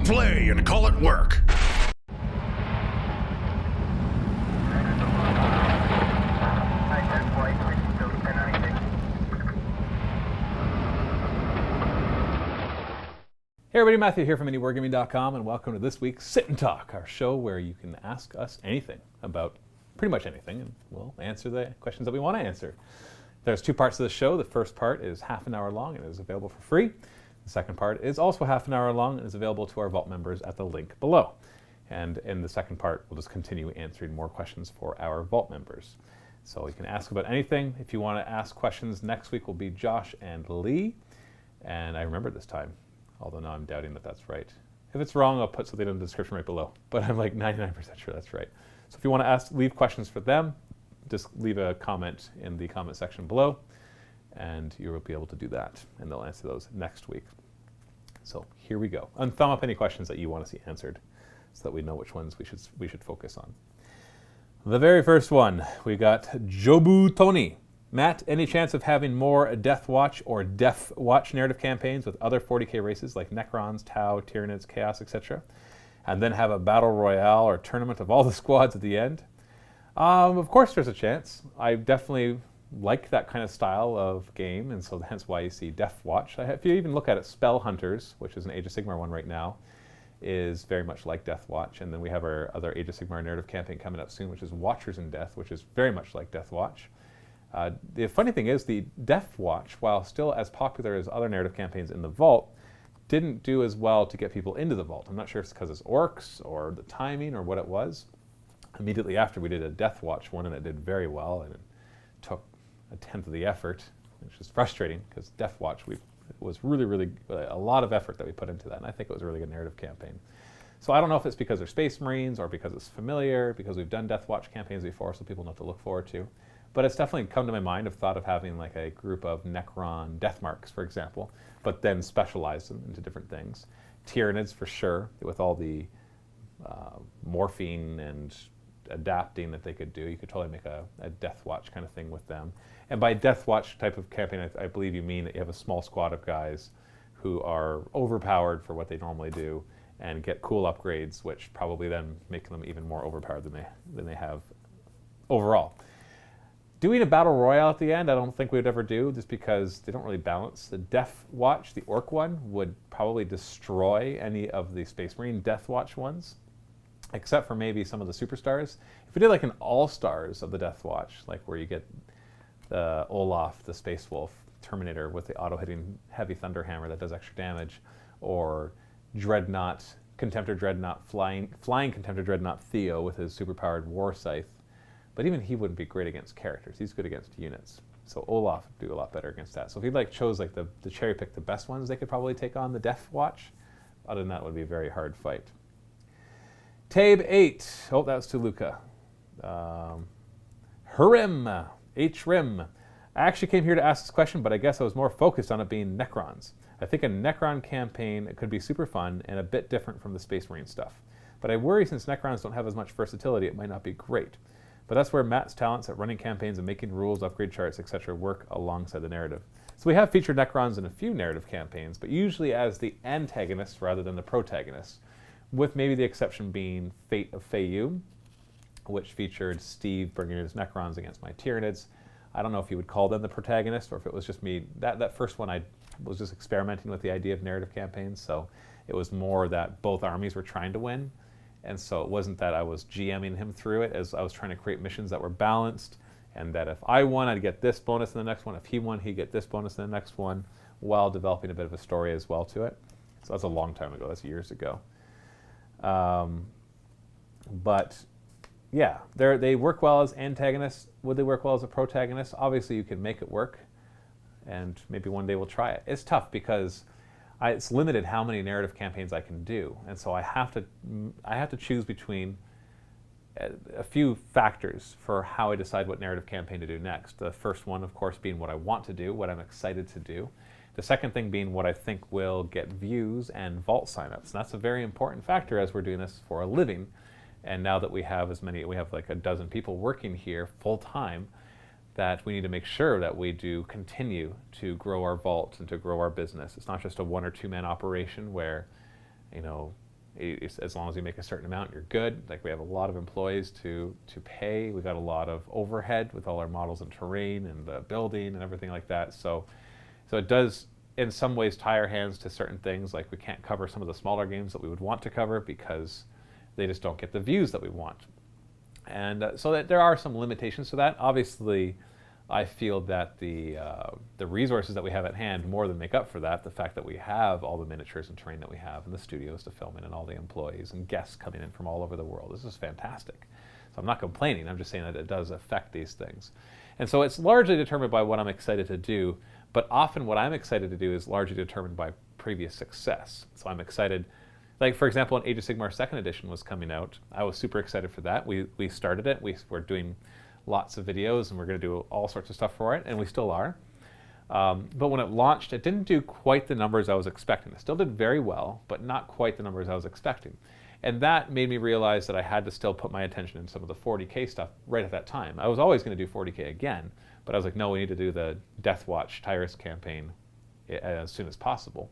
it play and call it work. Hey everybody, Matthew here from MiniWarGaming.com, and welcome to this week's Sit and Talk, our show where you can ask us anything about pretty much anything, and we'll answer the questions that we want to answer. There's two parts of the show. The first part is half an hour long and is available for free. The second part is also half an hour long and is available to our Vault members at the link below. And in the second part, we'll just continue answering more questions for our Vault members. So you can ask about anything. If you want to ask questions, next week will be Josh and Lee. And I remember this time, although now I'm doubting that that's right. If it's wrong, I'll put something in the description right below. But I'm like 99% sure that's right. So if you want to leave questions for them, just leave a comment in the comment section below, and you will be able to do that, and they'll answer those next week. So here we go. And thumb up any questions that you want to see answered, so that we know which ones we should focus on. The very first one, we got Jobu Tony. Matt, any chance of having more Death Watch or Death Watch narrative campaigns with other 40k races like Necrons, Tau, Tyranids, Chaos, etc., and then have a battle royale or tournament of all the squads at the end? Of course there's a chance. I definitely like that kind of style of game, and so hence why you see Death Watch. If you even look at it, Spell Hunters, which is an Age of Sigmar one right now, is very much like Death Watch. And then we have our other Age of Sigmar narrative campaign coming up soon, which is Watchers in Death, which is very much like Death Watch. The funny thing is, the Death Watch, while still as popular as other narrative campaigns in the Vault, didn't do as well to get people into the Vault. I'm not sure if it's because it's orcs or the timing or what it was. Immediately after, we did a Death Watch one, and it did very well, and it took a tenth of the effort, which is frustrating because Death Watch it was really a lot of effort that we put into that, and I think it was a really good narrative campaign. So I don't know if it's because they're Space Marines or because it's familiar, because we've done Death Watch campaigns before, so people know what to look forward to. But it's definitely come to my mind of thought of having like a group of Necron Death Marks, for example, but then specialize them into different things. Tyranids for sure, with all the morphine and adapting that they could do. You could totally make a Death Watch kind of thing with them. And by Death Watch type of campaign, I believe you mean that you have a small squad of guys who are overpowered for what they normally do and get cool upgrades, which probably then make them even more overpowered than they have overall. Doing a battle royale at the end, I don't think we would ever do, just because they don't really balance. The Death Watch, the Orc one, would probably destroy any of the Space Marine Death Watch ones, except for maybe some of the superstars. If we did like an all-stars of the Death Watch, like where you get the Olaf, the Space Wolf, Terminator with the auto-hitting heavy thunder hammer that does extra damage, or Dreadnought, Contemptor Dreadnought, flying Contemptor Dreadnought Theo with his superpowered War Scythe. But even he wouldn't be great against characters. He's good against units. So Olaf would do a lot better against that. So if he chose like the cherry pick the best ones, they could probably take on the Death Watch. Other than that, it would be a very hard fight. Tabe 8. Oh, that was to Luca. Hrim. H-Rim. I actually came here to ask this question, but I guess I was more focused on it being Necrons. I think a Necron campaign could be super fun and a bit different from the Space Marine stuff. But I worry since Necrons don't have as much versatility, it might not be great. But that's where Matt's talents at running campaigns and making rules, upgrade charts, etc. work alongside the narrative. So we have featured Necrons in a few narrative campaigns, but usually as the antagonists rather than the protagonists, with maybe the exception being Fate of Fayu, which featured Steve bringing his Necrons against my Tyranids. I don't know if you would call them the protagonist or if it was just me. That first one, I was just experimenting with the idea of narrative campaigns, so it was more that both armies were trying to win. And so it wasn't that I was GMing him through it, as I was trying to create missions that were balanced, and that if I won, I'd get this bonus in the next one. If he won, he'd get this bonus in the next one, while developing a bit of a story as well to it. So that's a long time ago. That's years ago. But yeah, they work well as antagonists. Would they work well as a protagonist? Obviously, you can make it work, and maybe one day we'll try it. It's tough because it's limited how many narrative campaigns I can do, and so I have to choose between a few factors for how I decide what narrative campaign to do next. The first one, of course, being what I want to do, what I'm excited to do. The second thing being what I think will get views and vault signups. And that's a very important factor as we're doing this for a living. And now that we have like a dozen people working here full time, that we need to make sure that we do continue to grow our vault and to grow our business. It's not just a 1 or 2 man operation where, As long as you make a certain amount, you're good. Like, we have a lot of employees to pay. We got a lot of overhead with all our models and terrain and the building and everything like that. So it does, in some ways, tie our hands to certain things. Like, we can't cover some of the smaller games that we would want to cover because they just don't get the views that we want. And so that there are some limitations to that. Obviously, I feel that the resources that we have at hand more than make up for that. The fact that we have all the miniatures and terrain that we have, and the studios to film in, and all the employees and guests coming in from all over the world. This is fantastic. So I'm not complaining. I'm just saying that it does affect these things. And so it's largely determined by what I'm excited to do, but often what I'm excited to do is largely determined by previous success. So I'm excited. Like, for example, when Age of Sigmar 2nd Edition was coming out, I was super excited for that. We started it. We're doing lots of videos, and we're going to do all sorts of stuff for it, and we still are. But when it launched, it didn't do quite the numbers I was expecting. It still did very well, but not quite the numbers I was expecting. And that made me realize that I had to still put my attention in some of the 40K stuff right at that time. I was always going to do 40K again, but I was like, no, we need to do the Deathwatch Tyrus campaign as soon as possible.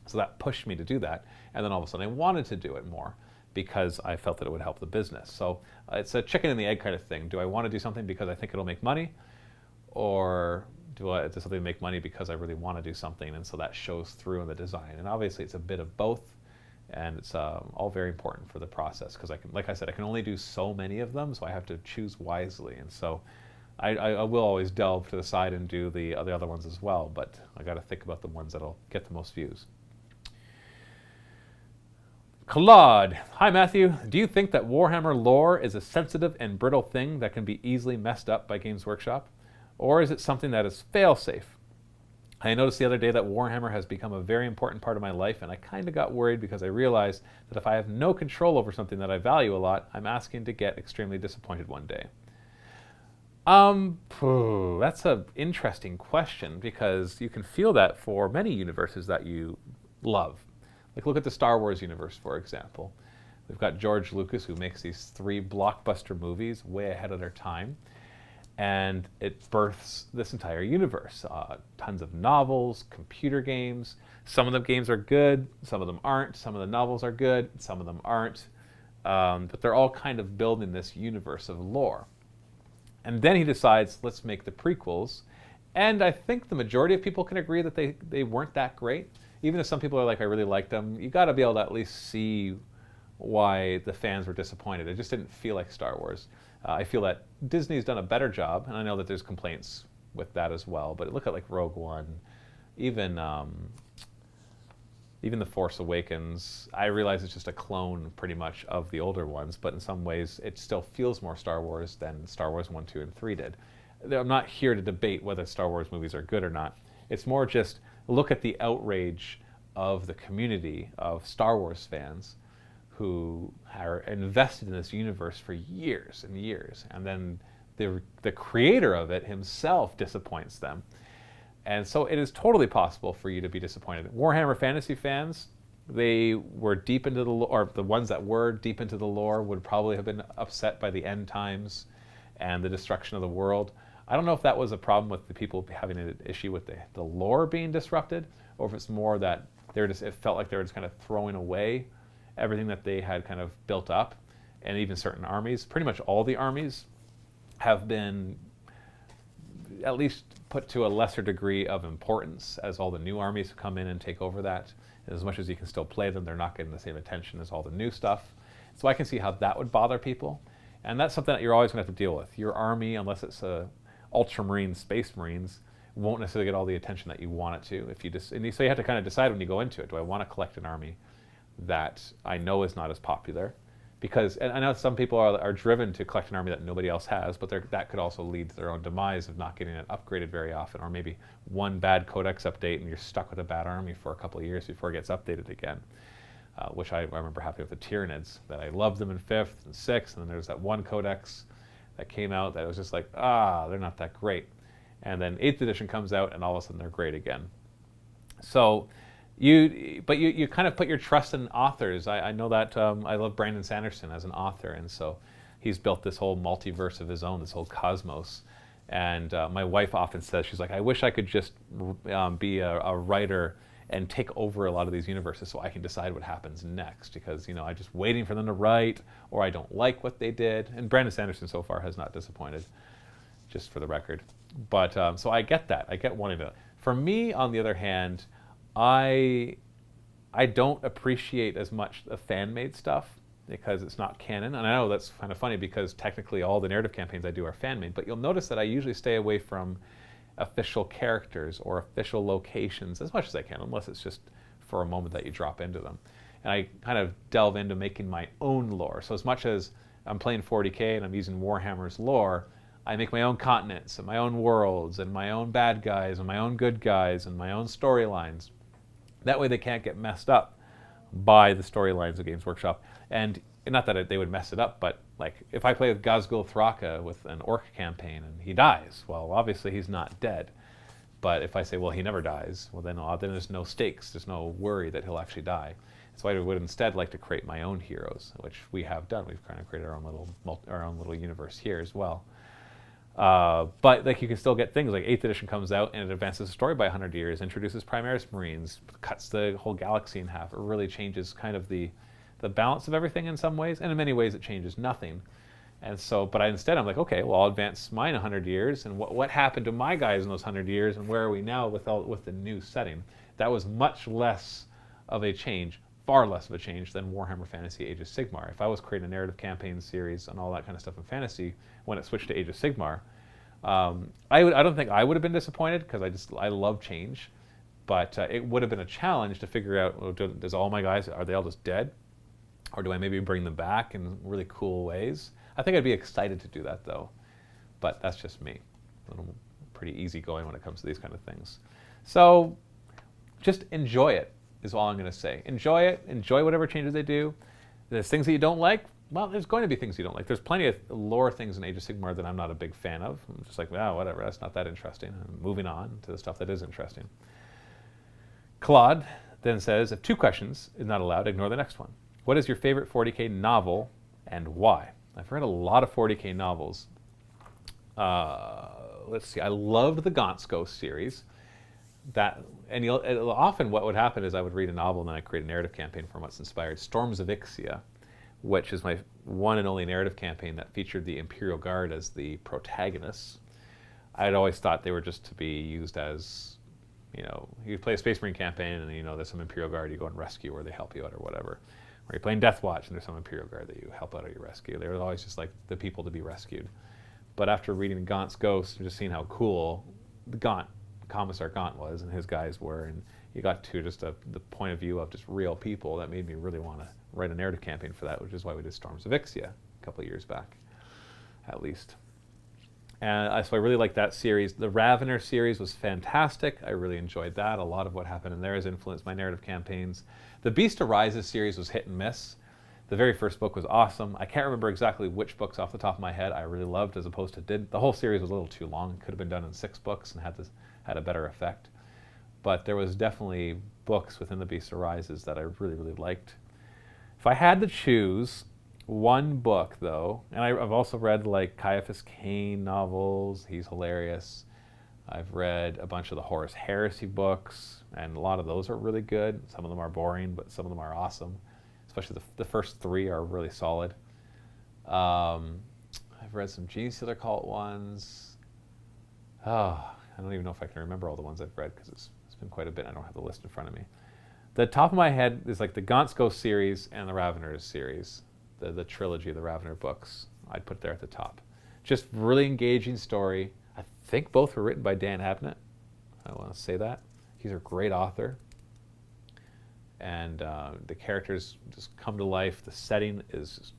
So that pushed me to do that. And then all of a sudden I wanted to do it more, because I felt that it would help the business. So it's a chicken and the egg kind of thing. Do I want to do something because I think it'll make money? Or do something make money because I really want to do something? And so that shows through in the design. And obviously it's a bit of both. And it's all very important for the process, because like I said, I can only do so many of them, so I have to choose wisely. And so I will always delve to the side and do the other ones as well, but I got to think about the ones that'll get the most views. Claude, hi Matthew. Do you think that Warhammer lore is a sensitive and brittle thing that can be easily messed up by Games Workshop? Or is it something that is fail-safe? I noticed the other day that Warhammer has become a very important part of my life, and I kind of got worried because I realized that if I have no control over something that I value a lot, I'm asking to get extremely disappointed one day. That's an interesting question, because you can feel that for many universes that you love. Like, look at the Star Wars universe, for example. We've got George Lucas, who makes these 3 blockbuster movies way ahead of their time, and it births this entire universe. Tons of novels, computer games. Some of the games are good, some of them aren't. Some of the novels are good, some of them aren't. But they're all kind of building this universe of lore. And then he decides, let's make the prequels. And I think the majority of people can agree that they weren't that great. Even if some people are like, I really liked them, you got to be able to at least see why the fans were disappointed. It just didn't feel like Star Wars. I feel that Disney's done a better job, and I know that there's complaints with that as well, but look at like Rogue One, even The Force Awakens. I realize it's just a clone pretty much of the older ones, but in some ways it still feels more Star Wars than Star Wars 1, 2, and 3 did. I'm not here to debate whether Star Wars movies are good or not. It's more just look at the outrage of the community of Star Wars fans who are invested in this universe for years and years, and then the creator of it himself disappoints them. And so it is totally possible for you to be disappointed. Warhammer Fantasy fans, they were deep into the lore, or the ones that were deep into the lore would probably have been upset by the end times and the destruction of the world. I don't know if that was a problem with the people having an issue with the lore being disrupted, or if it's more that it felt like they were just kind of throwing away everything that they had kind of built up, and even certain armies. Pretty much all the armies have been at least put to a lesser degree of importance as all the new armies come in and take over that. And as much as you can still play them, they're not getting the same attention as all the new stuff. So I can see how that would bother people. And that's something that you're always going to have to deal with. Your army, unless it's Ultramarines, Space Marines, won't necessarily get all the attention that you want it to. So you have to kind of decide when you go into it, do I want to collect an army that I know is not as popular? Because, and I know some people are driven to collect an army that nobody else has, but that could also lead to their own demise of not getting it upgraded very often, or maybe one bad codex update and you're stuck with a bad army for a couple of years before it gets updated again. Which I remember happening with the Tyranids, that I loved them in 5th and 6th, and then there's that one codex that came out that was just like, they're not that great. And then 8th edition comes out and all of a sudden they're great again. So you kind of put your trust in authors. I know that I love Brandon Sanderson as an author, and so he's built this whole multiverse of his own, this whole cosmos. And my wife often says, she's like, I wish I could just be a writer and take over a lot of these universes so I can decide what happens next, because, you know, I'm just waiting for them to write, or I don't like what they did. And Brandon Sanderson so far has not disappointed, just for the record. But so I get that. I get wanting to. For me, on the other hand, I don't appreciate as much the fan-made stuff because it's not canon. And I know that's kind of funny because technically all the narrative campaigns I do are fan-made, but you'll notice that I usually stay away from official characters or official locations as much as I can, unless it's just for a moment that you drop into them. And I kind of delve into making my own lore. So as much as I'm playing 40K and I'm using Warhammer's lore, I make my own continents and my own worlds and my own bad guys and my own good guys and my own storylines. That way they can't get messed up by the storylines of Games Workshop. And not that they would mess it up, but like if I play with Gazgul Thraka with an orc campaign and he dies, well, obviously he's not dead. But if I say, well, he never dies, well, then there's no stakes. There's no worry that he'll actually die. So I would instead like to create my own heroes, which we have done. We've kind of created our own little universe here as well. But like you can still get things like 8th edition comes out and it advances the story by 100 years, introduces Primaris Marines, cuts the whole galaxy in half. It really changes kind of the balance of everything in some ways, and in many ways it changes nothing. And so, but instead I'm like, okay, well, I'll advance mine 100 years, and what happened to my guys in those 100 years, and where are we now with the new setting? That was much less of a change, far less of a change than Warhammer Fantasy Age of Sigmar. If I was creating a narrative campaign series and all that kind of stuff in fantasy when it switched to Age of Sigmar, I don't think I would have been disappointed because I love change, but it would have been a challenge to figure out, well, does all my guys, are they all just dead? Or do I maybe bring them back in really cool ways? I think I'd be excited to do that though, but that's just me. I'm pretty easygoing when it comes to these kind of things. So just enjoy it is all I'm going to say. Enjoy it. Enjoy whatever changes they do. There's things that you don't like. Well, there's going to be things you don't like. There's plenty of lore things in Age of Sigmar that I'm not a big fan of. I'm just like, well, whatever, that's not that interesting. I'm moving on to the stuff that is interesting. Claude then says, if 2 questions is not allowed, ignore the next one. What is your favorite 40K novel and why? I've read a lot of 40K novels. Let's see, I loved the Gaunt's Ghost series. Often what would happen is I would read a novel and then I'd create a narrative campaign from what's inspired. Storms of Ixia, which is my one and only narrative campaign that featured the Imperial Guard as the protagonists. I'd always thought they were just to be used as, you know, you play a Space Marine campaign and, you know, there's some Imperial Guard you go and rescue or they help you out or whatever. Or you're playing Death Watch and there's some Imperial Guard that you help out or you rescue. They were always just like the people to be rescued. But after reading Gaunt's Ghost and just seeing how cool the Commissar Gaunt was and his guys were, and you got to just the point of view of just real people, that made me really want to write a narrative campaign for that, which is why we did Storms of Ixia a couple of years back, at least. And so I really liked that series. The Ravener series was fantastic. I really enjoyed that. A lot of what happened in there has influenced my narrative campaigns. The Beast Arises series was hit and miss. The very first book was awesome. I can't remember exactly which books off the top of my head I really loved as opposed to did. The whole series was a little too long. It could have been done in 6 books and had a better effect. But there was definitely books within The Beast Arises that I really, really liked. If I had to choose one book, though, and I've also read like Caiaphas Cain novels. He's hilarious. I've read a bunch of the Horus Heresy books, and a lot of those are really good. Some of them are boring, but some of them are awesome. Especially the first 3 are really solid. I've read some Gene Stealer Cult ones. Oh, I don't even know if I can remember all the ones I've read because it's been quite a bit. I don't have the list in front of me. The top of my head is like the Gaunt's Ghost series and the Raveners series, the trilogy of the Ravener books. I'd put there at the top. Just really engaging story. I think both were written by Dan Abnett. I want to say that. He's a great author. And the characters just come to life. The setting is just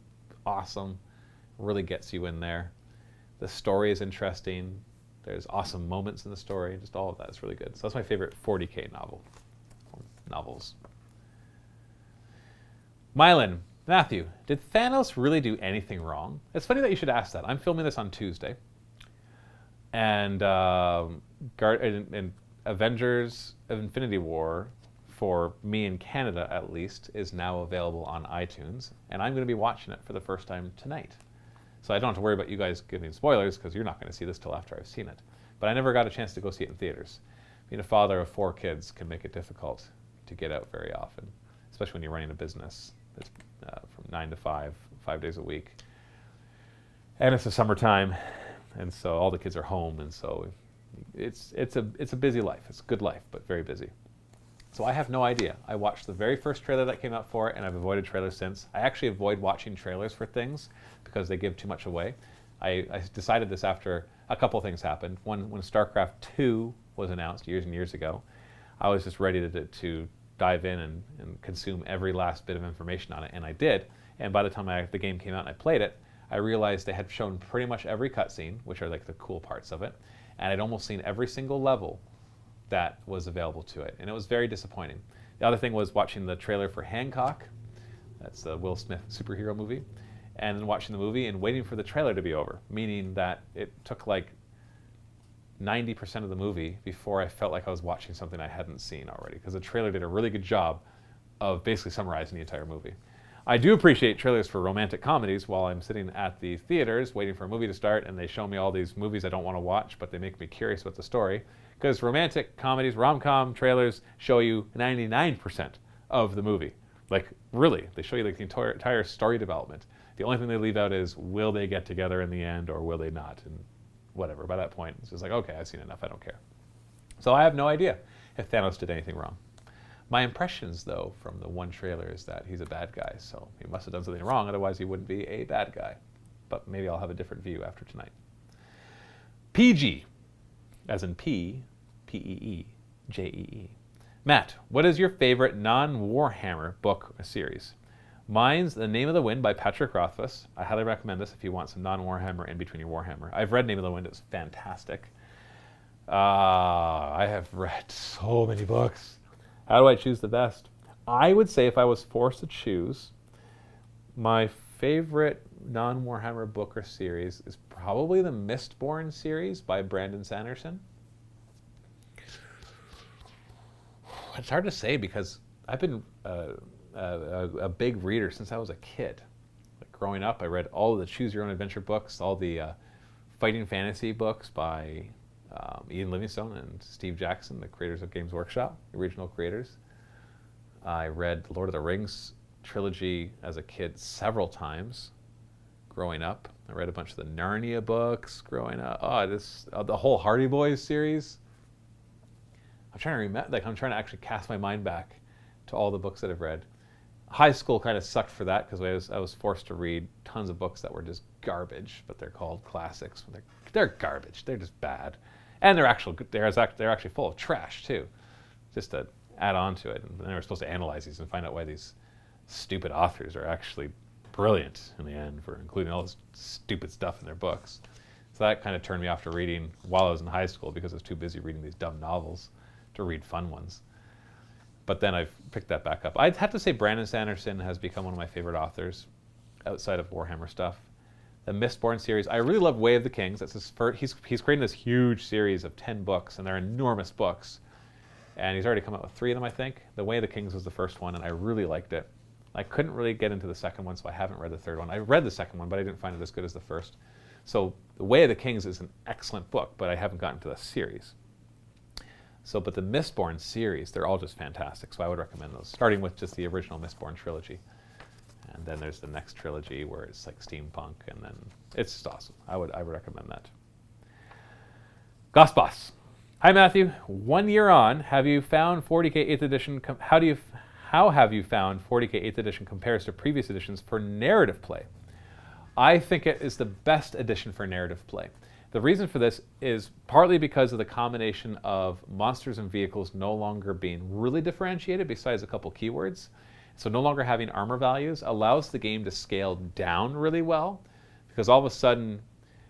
awesome. Really gets you in there. The story is interesting. There's awesome moments in the story. Just all of that is really good. So that's my favorite 40K novels. Mylan, Matthew, did Thanos really do anything wrong? It's funny that you should ask that. I'm filming this on Tuesday. And Avengers of Infinity War, for me in Canada at least, is now available on iTunes. And I'm going to be watching it for the first time tonight. So I don't have to worry about you guys giving spoilers because you're not going to see this till after I've seen it. But I never got a chance to go see it in theaters. Being a father of 4 kids can make it difficult to get out very often, especially when you're running a business that's from 9 to 5, 5 days a week. And it's the summertime, and so all the kids are home, and so it's a busy life. It's a good life, but very busy. So I have no idea. I watched the very first trailer that came out for it, and I've avoided trailers since. I actually avoid watching trailers for things because they give too much away. I decided this after a couple of things happened. One, when StarCraft 2 was announced years and years ago, I was just ready to dive in and consume every last bit of information on it, and I did. And by the time the game came out and I played it, I realized they had shown pretty much every cutscene, which are like the cool parts of it, and I'd almost seen every single level that was available to it, and it was very disappointing. The other thing was watching the trailer for Hancock, that's the Will Smith superhero movie, and then watching the movie and waiting for the trailer to be over, meaning that it took like 90% of the movie before I felt like I was watching something I hadn't seen already, because the trailer did a really good job of basically summarizing the entire movie. I do appreciate trailers for romantic comedies while I'm sitting at the theaters waiting for a movie to start, and they show me all these movies I don't want to watch, but they make me curious about the story. Because romantic comedies, rom-com trailers show you 99% of the movie. Like, really, they show you like the entire story development. The only thing they leave out is, will they get together in the end or will they not? And whatever, by that point, it's just like, okay, I've seen enough, I don't care. So I have no idea if Thanos did anything wrong. My impressions, though, from the one trailer is that he's a bad guy, so he must have done something wrong, otherwise he wouldn't be a bad guy. But maybe I'll have a different view after tonight. PG, as in P-E-E-J-E-E. Matt, what is your favorite non-Warhammer book or series? Mine's The Name of the Wind by Patrick Rothfuss. I highly recommend this if you want some non-Warhammer in between your Warhammer. I've read Name of the Wind, it was fantastic. I have read so many books. How do I choose the best? I would say if I was forced to choose, my favorite non-Warhammer book or series is probably the Mistborn series by Brandon Sanderson. It's hard to say because I've been a big reader since I was a kid. Like growing up, I read all of the Choose Your Own Adventure books, all the fighting fantasy books by Ian Livingstone and Steve Jackson, the creators of Games Workshop, the original creators. I read Lord of the Rings trilogy as a kid several times growing up. I read a bunch of the Narnia books growing up. The whole Hardy Boys series. I'm trying to remember, I'm trying to actually cast my mind back to all the books that I've read. High school kind of sucked for that because I was forced to read tons of books that were just garbage, but they're called classics. They're garbage. They're just bad. And they're actually full of trash too, just to add on to it. And then we're supposed to analyze these and find out why these stupid authors are actually brilliant in the end for including all this stupid stuff in their books. So that kind of turned me off to reading while I was in high school because I was too busy reading these dumb novels to read fun ones. But then I've picked that back up. I'd have to say Brandon Sanderson has become one of my favorite authors outside of Warhammer stuff. The Mistborn series, I really love Way of the Kings. That's his first, he's creating this huge series of 10 books, and they're enormous books. And he's already come out with 3 of them, I think. The Way of the Kings was the first one, and I really liked it. I couldn't really get into the second one, so I haven't read the third one. I read the second one, but I didn't find it as good as the first. So The Way of the Kings is an excellent book, but I haven't gotten to the series. But the Mistborn series, they're all just fantastic, so I would recommend those, starting with just the original Mistborn trilogy. And then there's the next trilogy where it's like steampunk, and then it's just awesome. I would recommend that. Gossboss. Hi Matthew. 1 year on, have you found 40K 8th edition? How have you found 40K 8th edition compares to previous editions for narrative play? I think it is the best edition for narrative play. The reason for this is partly because of the combination of monsters and vehicles no longer being really differentiated besides a couple keywords. So no longer having armor values allows the game to scale down really well, because all of a sudden,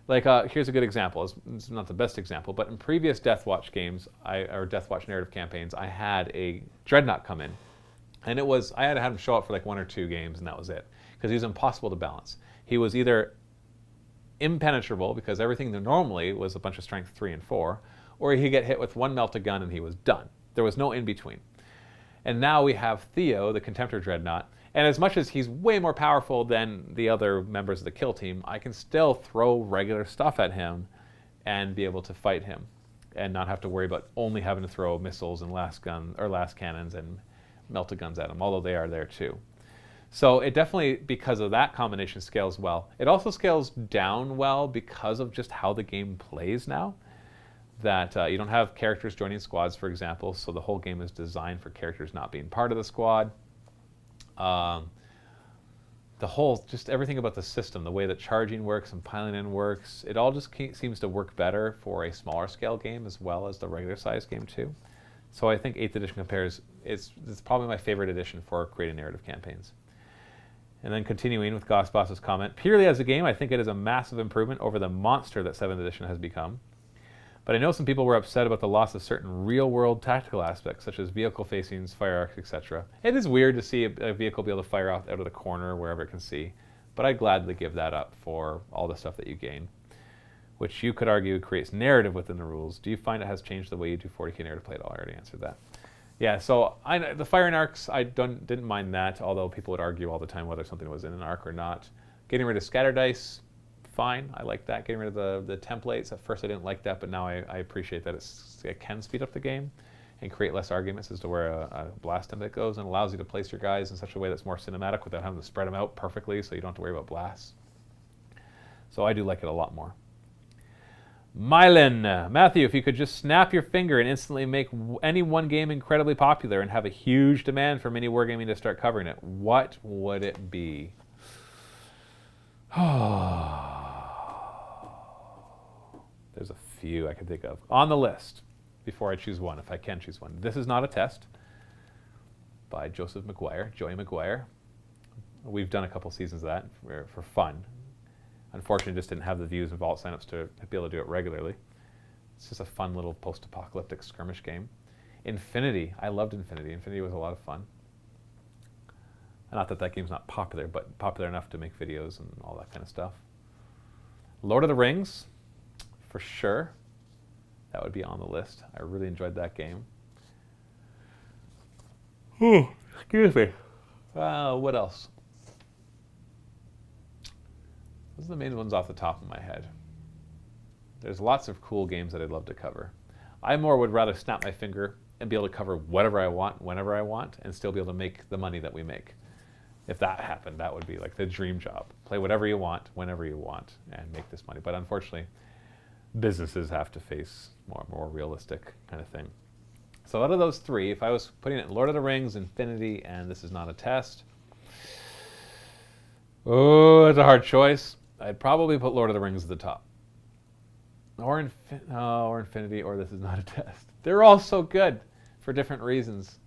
like here's a good example. It's not the best example, but in previous Deathwatch games, or Deathwatch narrative campaigns, I had a Dreadnought come in, and I had to have him show up for like 1 or 2 games, and that was it, because he was impossible to balance. He was either impenetrable because everything that normally was a bunch of strength 3 and 4, or he'd get hit with 1 melted gun and he was done. There was no in between. And now we have Theo, the Contemptor Dreadnought, and as much as he's way more powerful than the other members of the kill team, I can still throw regular stuff at him and be able to fight him and not have to worry about only having to throw missiles and last cannons and melta guns at them, although they are there too. So it definitely, because of that combination, scales well. It also scales down well because of just how the game plays now. That you don't have characters joining squads, for example, so the whole game is designed for characters not being part of the squad. The whole, just everything about the system, the way that charging works and piling in works, it all just seems to work better for a smaller scale game as well as the regular size game too. So I think 8th edition compares, it's probably my favorite edition for creating narrative campaigns. And then continuing with Gossboss's comment, purely as a game, I think it is a massive improvement over the monster that 7th edition has become. But I know some people were upset about the loss of certain real-world tactical aspects, such as vehicle facings, fire arcs, etc. It is weird to see a vehicle be able to fire out of the corner wherever it can see, but I'd gladly give that up for all the stuff that you gain, which you could argue creates narrative within the rules. Do you find it has changed the way you do 40k narrative play at all? I already answered that. Yeah, so the firing arcs, I didn't mind that, although people would argue all the time whether something was in an arc or not. Getting rid of scatter dice, fine, I like that. Getting rid of the templates, at first I didn't like that, but now I appreciate that it can speed up the game and create less arguments as to where a blast template goes, and allows you to place your guys in such a way that's more cinematic without having to spread them out perfectly so you don't have to worry about blasts. So I do like it a lot more. Mylan, Matthew, if you could just snap your finger and instantly make any one game incredibly popular and have a huge demand for MiniWarGaming to start covering it, what would it be? There's a few I can think of on the list before I choose one, if I can choose one. This Is Not a Test by Joey McGuire. We've done a couple seasons of that for fun. Unfortunately, just didn't have the views and vault signups to be able to do it regularly. It's just a fun little post-apocalyptic skirmish game. Infinity, I loved Infinity. Infinity was a lot of fun. Not that that game's not popular, but popular enough to make videos and all that kind of stuff. Lord of the Rings, for sure. That would be on the list. I really enjoyed that game. Excuse me. What else? Those are the main ones off the top of my head. There's lots of cool games that I'd love to cover. I more would rather snap my finger and be able to cover whatever I want, whenever I want, and still be able to make the money that we make. If that happened, that would be like the dream job. Play whatever you want, whenever you want, and make this money. But unfortunately, businesses have to face more realistic kind of thing. So out of those three, if I was putting it in Lord of the Rings, Infinity, and This Is Not a Test, oh, it's a hard choice. I'd probably put Lord of the Rings at the top. Or Infinity, or This Is Not a Test. They're all so good for different reasons.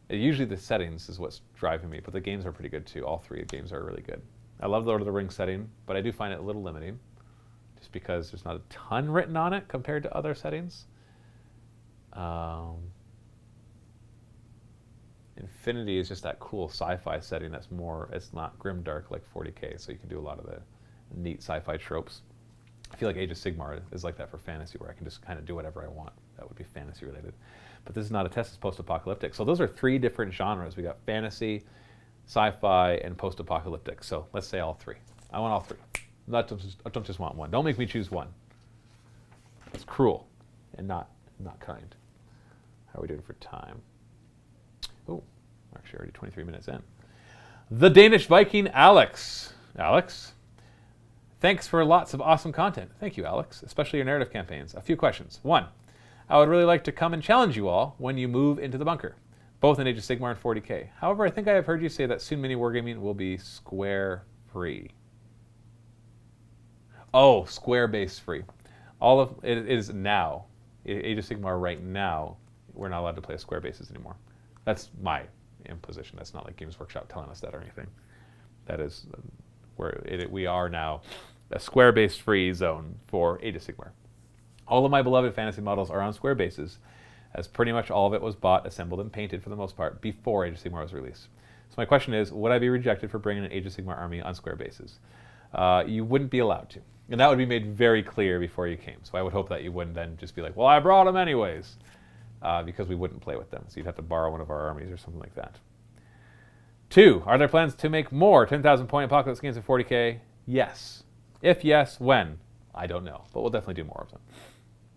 Usually the settings is what's driving me, but the games are pretty good too. All three games are really good. I love the Lord of the Rings setting, but I do find it a little limiting, just because there's not a ton written on it compared to other settings. Infinity is just that cool sci-fi setting that's more, it's not grimdark like 40k, so you can do a lot of the neat sci-fi tropes. I feel like Age of Sigmar is like that for fantasy, where I can just kind of do whatever I want. That would be fantasy related. But This Is Not a Test, is post-apocalyptic. So those are three different genres. We got fantasy, sci-fi, and post-apocalyptic. So let's say all three. I want all three. I don't just want one. Don't make me choose one. That's cruel and not kind. How are we doing for time? Oh, we're actually already 23 minutes in. The Danish Viking, Alex. Alex, thanks for lots of awesome content. Thank you, Alex, especially your narrative campaigns. A few questions. One, I would really like to come and challenge you all when you move into the bunker, both in Age of Sigmar and 40k. However, I think I have heard you say that soon MiniWarGaming will be square free. Oh, square base free. All of it is now. Age of Sigmar right now, we're not allowed to play with square bases anymore. That's my imposition. That's not like Games Workshop telling us that or anything. That is where we are now, a square base free zone for Age of Sigmar. All of my beloved fantasy models are on square bases, as pretty much all of it was bought, assembled, and painted for the most part before Age of Sigmar was released. So my question is, would I be rejected for bringing an Age of Sigmar army on square bases? You wouldn't be allowed to. And that would be made very clear before you came. So I would hope that you wouldn't then just be like, well, I brought them anyways, because we wouldn't play with them. So you'd have to borrow one of our armies or something like that. 2, are there plans to make more 10,000 point Apocalypse games in 40k? Yes. If yes, when? I don't know, but we'll definitely do more of them.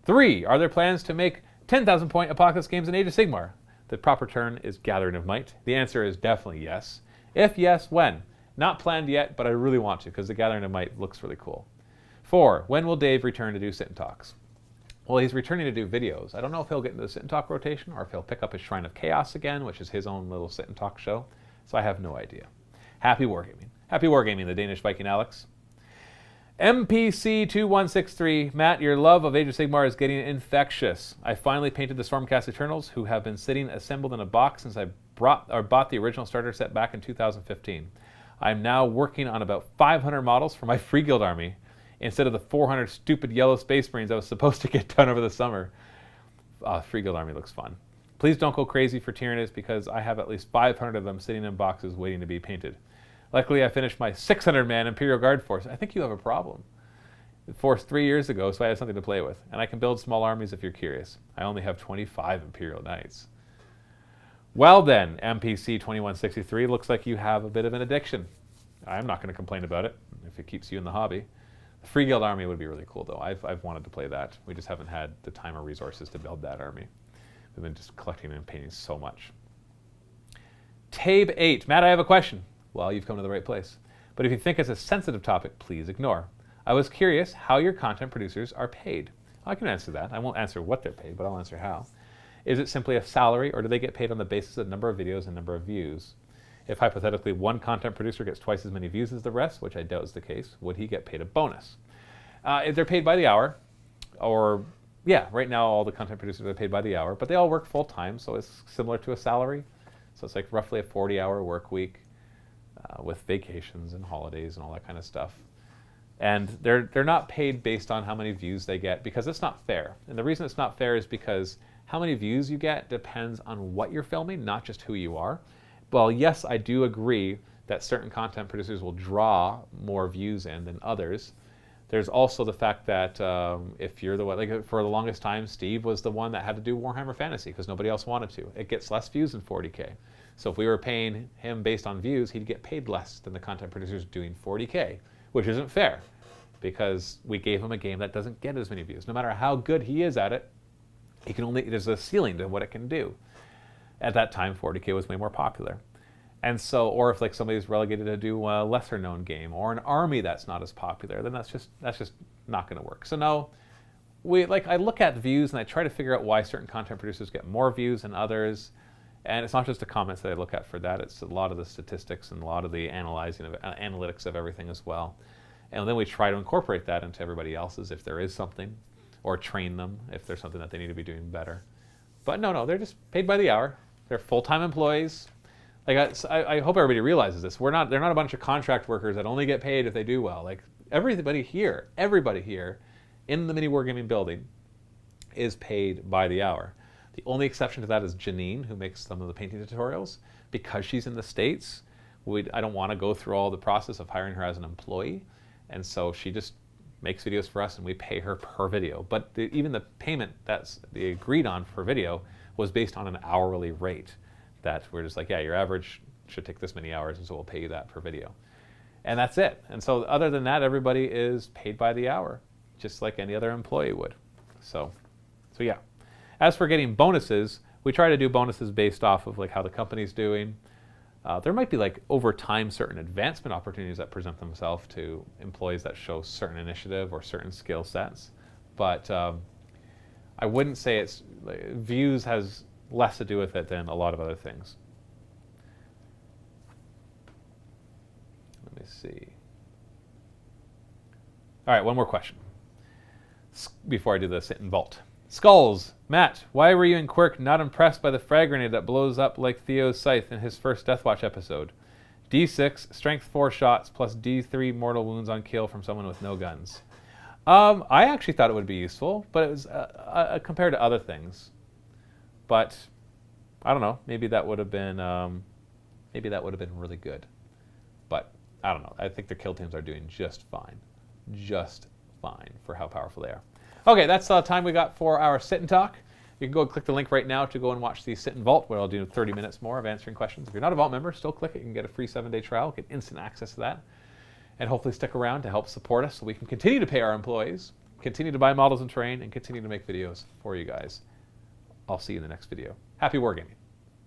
3, are there plans to make 10,000 point Apocalypse games in Age of Sigmar? the proper term is Gathering of Might? The answer is definitely yes. If yes, when? Not planned yet, but I really want to because the Gathering of Might looks really cool. 4, when will Dave return to do sit and talks? Well, he's returning to do videos. I don't know if he'll get into the sit and talk rotation or if he'll pick up his Shrine of Chaos again, which is his own little sit and talk show. So I have no idea. Happy Wargaming. Happy Wargaming, the Danish Viking Alex. MPC2163, Matt, your love of Age of Sigmar is getting infectious. I finally painted the Stormcast Eternals, who have been sitting assembled in a box since I bought the original starter set back in 2015. I'm now working on about 500 models for my Free Guild army, instead of the 400 stupid yellow Space Marines I was supposed to get done over the summer. Free Guild army looks fun. Please don't go crazy for Tyranids because I have at least 500 of them sitting in boxes waiting to be painted. Luckily, I finished my 600-man Imperial Guard force. I think you have a problem. Force 3 years ago, so I had something to play with. And I can build small armies if you're curious. I only have 25 Imperial Knights. Well then, MPC2163, looks like you have a bit of an addiction. I'm not going to complain about it if it keeps you in the hobby. The Free Guild army would be really cool, though. I've wanted to play that. We just haven't had the time or resources to build that army. We've been just collecting and painting so much. Tabe8, Matt, I have a question. Well, you've come to the right place. But if you think it's a sensitive topic, please ignore. I was curious how your content producers are paid. I can answer that. I won't answer what they're paid, but I'll answer how. Is it simply a salary, or do they get paid on the basis of number of videos and number of views? If hypothetically one content producer gets twice as many views as the rest, which I doubt is the case, would he get paid a bonus? If they're paid by the hour, or yeah, right now all the content producers are paid by the hour, but they all work full time, so it's similar to a salary. So it's like roughly a 40-hour work week with vacations and holidays and all that kind of stuff. And they're not paid based on how many views they get because it's not fair. And the reason it's not fair is because how many views you get depends on what you're filming, not just who you are. Well, yes, I do agree that certain content producers will draw more views in than others. There's also the fact that if you're the one, like for the longest time, Steve was the one that had to do Warhammer Fantasy because nobody else wanted to. It gets less views than 40K. So if we were paying him based on views, he'd get paid less than the content producers doing 40K, which isn't fair because we gave him a game that doesn't get as many views. No matter how good he is at it, he can only, there's a ceiling to what it can do. At that time, 40K was way more popular. And so, or if like somebody's relegated to do a lesser known game or an army that's not as popular, then that's just not going to work. So no, I look at views and I try to figure out why certain content producers get more views than others. And it's not just the comments that I look at for that, it's a lot of the statistics and a lot of the analyzing of analytics of everything as well. And then we try to incorporate that into everybody else's if there is something, or train them if there's something that they need to be doing better. But no, they're just paid by the hour. They're full-time employees. Like I hope everybody realizes this. They're not a bunch of contract workers that only get paid if they do well. Like everybody here in the MiniWarGaming building is paid by the hour. The only exception to that is Janine, who makes some of the painting tutorials. Because she's in the States, I don't want to go through all the process of hiring her as an employee. And so she just makes videos for us and we pay her per video. But even the payment that's agreed on for video was based on an hourly rate. That we're just like, yeah, your average should take this many hours, and so we'll pay you that per video. And that's it. And so other than that, everybody is paid by the hour, just like any other employee would. So yeah. As for getting bonuses, we try to do bonuses based off of like how the company's doing. There might be like over time certain advancement opportunities that present themselves to employees that show certain initiative or certain skill sets. But I wouldn't say it's views has less to do with it than a lot of other things. Let me see. All right, one more question before I do the sit and vault. Skulls, Matt, why were you and Quirk not impressed by the frag grenade that blows up like Theo's scythe in his first Deathwatch episode? D6, strength 4 shots, plus D3 mortal wounds on kill from someone with no guns. I actually thought it would be useful, but it was compared to other things. But I don't know. Maybe that would have been really good. But I don't know. I think the kill teams are doing just fine for how powerful they are. Okay, that's the time we got for our sit and talk. You can go and click the link right now to go and watch the sit and vault, where I'll do 30 minutes more of answering questions. If you're not a vault member, still click it. You can get a free 7-day trial, get instant access to that, and hopefully stick around to help support us so we can continue to pay our employees, continue to buy models and train, and continue to make videos for you guys. I'll see you in the next video. Happy Wargaming.